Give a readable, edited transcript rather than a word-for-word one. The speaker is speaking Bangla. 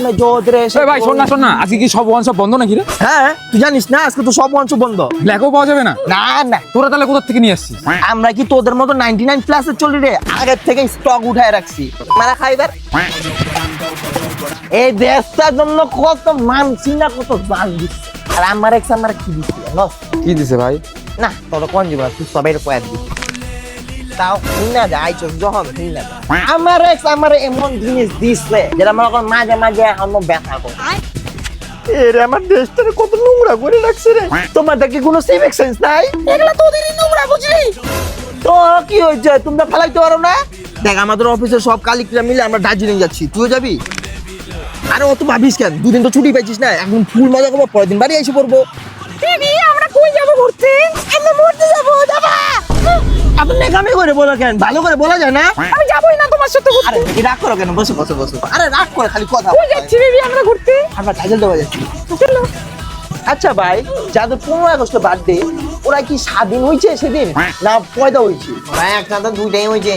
में जो ड्रेस ভাই শোন না আজকে কি সব ওয়ান সব বন্ধ নাকি রে? হ্যাঁ তুই জানিস না আজকে তো সব অঞ্চল বন্ধ। ব্ল্যাকও পাওয়া যাবে না? না না তোরা তাহলে কোথা থেকে নিয়ে আসছিস? আমরা কি তোদের মতো 99 প্লাসে চলি রে? আগের থেকে স্টক উঠায় রাখছি। মারা খাইবার এই দেশটার জন্য কত মানছি না, কত জান দিচ্ছে। আর আমার কি দিচ্ছে জানোস? কি দিছে ভাই? না তোর কোন জীবন তুই সবের পয়েন্ট দিস তাও কিনা যায় যখন কিনা আমার আমার এমন জিনিস দিচ্ছে যেটা মনে কর মাঝে মাঝে আমার ব্যথা করে। এরে আমার দেশটা কত নোংরা করে রাখছে রে। তোমার দেখি কোনো সিভিক সেন্স নাই? এগুলা তোদেরই নোংরা বুঝলি? তো কি হয়েছে তোমরা ফেলাইতে পারো না? দেখ আমাদের অফিসের সব কালিকরা মিলে আমরা দার্জিলিং যাচ্ছি, তুইও যাবি? আরে অত ভাবিস কেন, দুদিন তো ছুটি পাইছিস না, এখন ফুল মজা করবো, পরের দিন বাড়ি এসে পড়বো। দিদি আমরা কই যাবো ঘুরতে? আমরা ঘুরতে যাবো। যাবা আপনি নেকামি করে বলো কেন? ভালো করে বলা যায় না? আমি যাবই না তোমার সাথে ঘুরতে। আরে কি রাগ করো কেন? বসো বসো বসো। আরে রাগ করে খালি কথা। কই যাচ্ছি বেবি আমরা ঘুরতে? আমরা টাইটেল দেওয়া যাচ্ছি। চলো। আচ্ছা ভাই, যাদের 15 আগস্ট বার্থডে ওরা কি স্বাধীন হয়েছে সেদিন না পয়দা হয়েছে? ভাই একটা দুইটাই হয়েছে।